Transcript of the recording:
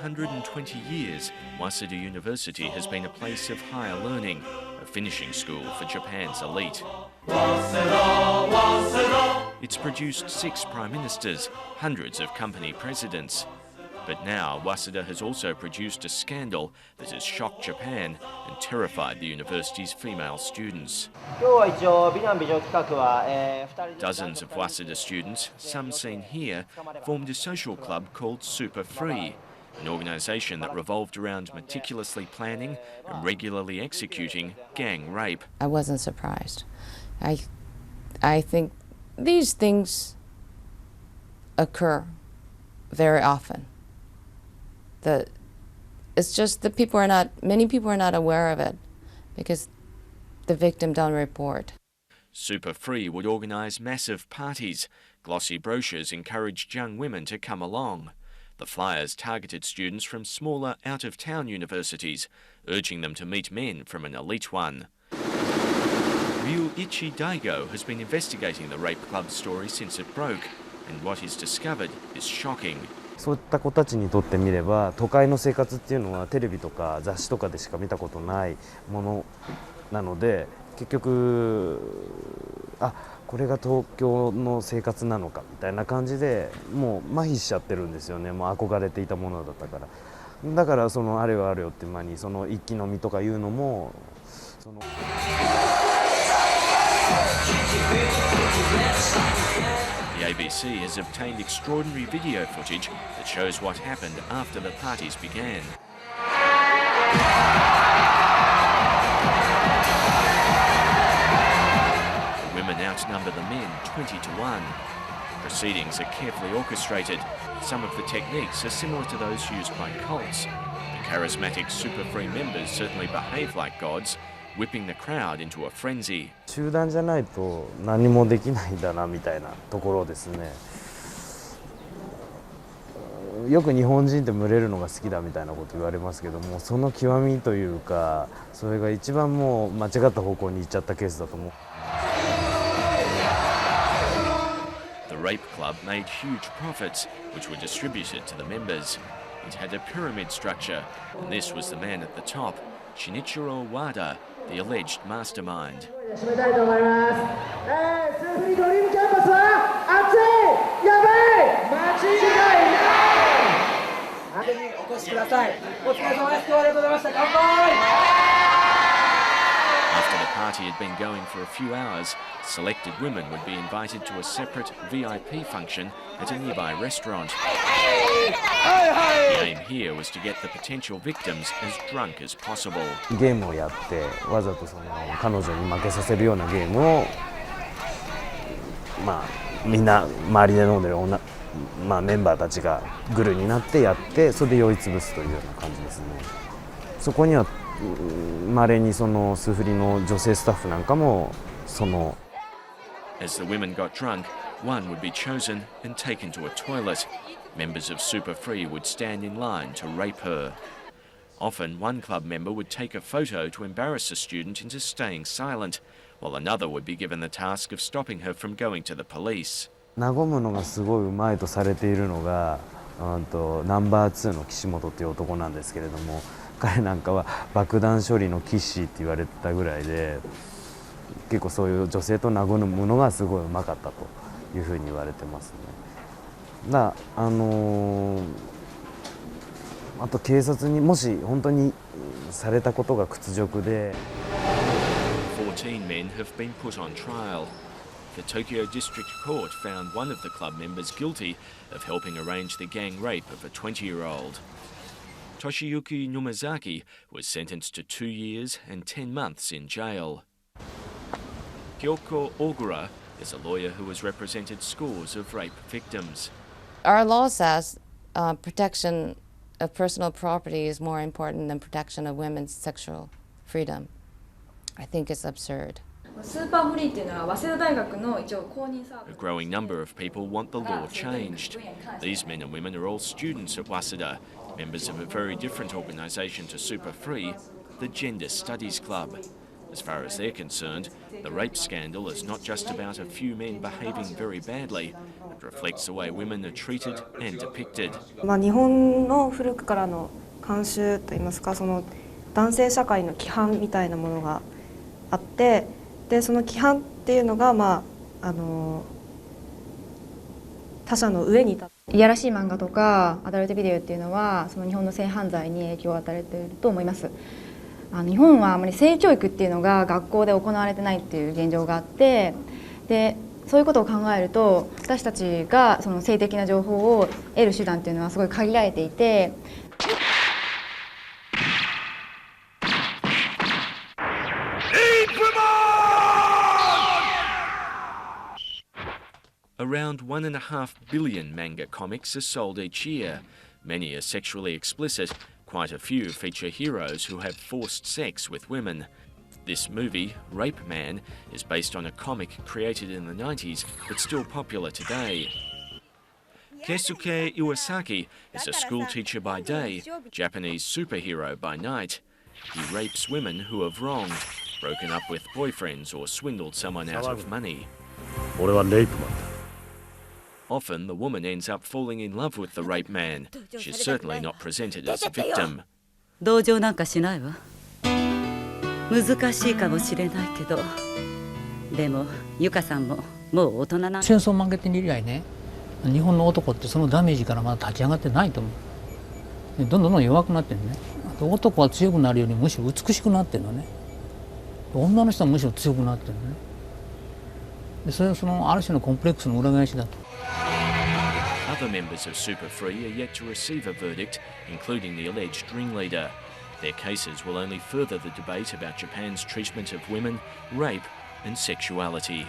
120 years, Waseda University has been a place of higher learning, a finishing school for Japan's elite. It's produced 6 prime ministers, hundreds of company presidents. But now, Waseda has also produced a scandal that has shocked Japan and terrified the university's female students. Dozens of Waseda students, some seen here, formed a social club called Super Free, an organisation that revolved around meticulously planning and regularly executing gang rape. I wasn't surprised. I think these things occur very often. It's just that many people are not aware of it because the victim don't report. Super Free would organise massive parties. Glossy brochures encouraged young women to come along. The flyers targeted students from smaller out-of-town universities, urging them to meet men from an elite one. Ryuichi Daigo has been investigating the rape club story since it broke, and what he's discovered is shocking. そういった子たちにとってみれば、都会の生活っていうのはテレビとか雑誌とかでしか見たことないものなので、結局これが東京の生活なのかみたいな感じでもう麻痺しちゃってるんですよね。もう憧れていたものだったから。だからそのあれよあれよって間にその一気飲みとかいうのもその。The ABC has obtained extraordinary video footage that shows what happened after the parties began. The women outnumber the men 20 to 1. Proceedings are carefully orchestrated. Some of the techniques are similar to those used by cults. The charismatic Super Free members certainly behave like gods, whipping the crowd into a frenzy. 集団じゃないと何もできないんだなみたいなところですね。よく日本人って群れるのが好きだみたいなこと言われますけども、その極みというか、それが一番もう間違った方向に行っちゃったケースだと思う。The rape club made huge profits, which were distributed to the members. It had a pyramid structure, and this was the man at the top, Shinichiro Wada, the alleged mastermind. After the party had been going for a few hours, selected women would be invited to a separate VIP function at a nearby restaurant. The aim here was to get the potential victims as drunk as possible. ゲームをやってわざとその彼女に負けさせるようなゲームをみんな周りで飲んでるメンバーたちがグルになってやって、それで酔いつぶすというような感じですね。そこには稀にそのスフリの女性スタッフなんかもその。As the women got drunk, one would be chosen and taken to a toilet. Members of Super Free would stand in line to rape her. Often, one club member would take a photo to embarrass a student into staying silent, while another would be given the task of stopping her from going to the police. 和むのがすごいうまいとされているのが、ナンバー2の岸本という男なんですけれども、彼なんかは爆弾処理のキッシーって言われたぐらいで、結構そういう女性と和むのがすごいうまかったというふうに言われてますね。あと警察にもし本当にされたことが屈辱で。14 men have been put on trial. The Tokyo District Court found one of the club members guilty of helping arrange the gang rape of a 20-year-old. Toshiyuki Numazaki was sentenced to 2 years and 10 months in jail. Kyoko Ogura is a lawyer who has represented scores of rape victims. Our law says protection of personal property is more important than protection of women's sexual freedom. I think it's absurd. A growing number of people want the law changed. These men and women are all students at Waseda, members of a very different organisation to Super Free, the Gender Studies Club. As far as they're concerned, the rape scandal is not just about a few men behaving very badly. It reflects the way women are treated and depicted. 日本の古くからの慣習といいますか、その男性社会の規範みたいなものがあって、でその規範っていうのが他者の上に立って、いやらしい漫画とかアダルトビデオっていうのはその日本の性犯罪に影響を与えていると思います。日本はあまり性教育っていうのが学校で行われてないっていう現状があって、でそういうことを考えると私たちがその性的な情報を得る手段っていうのはすごい限られていて。Around 1.5 billion manga comics are sold each year. Many are sexually explicit. Quite a few feature heroes who have forced sex with women. This movie, Rape Man, is based on a comic created in the 90s but still popular today. Keisuke Iwasaki is a school teacher by day, Japanese superhero by night. He rapes women who have wronged, broken up with boyfriends or swindled someone out of money. 俺はレイプマンだ。 Often the woman ends up falling in love with the rape man. She's certainly not presented as a victim. 同情なんかしないわ。難しいかもしれないけど、でもゆかさんももう大人な。戦争負けて以来ね、日本の男ってそのダメージからまだ立ち上がってないと思う。どんどん弱くなってるね。男は強くなるよりむしろ美しくなってるのね。女の人はむしろ強くなってるのね。でそれはそのある種のコンプレックスの裏返しだと。 Other members of Super Free are yet to receive a verdict, including the alleged ringleader. Their cases will only further the debate about Japan's treatment of women, rape and sexuality.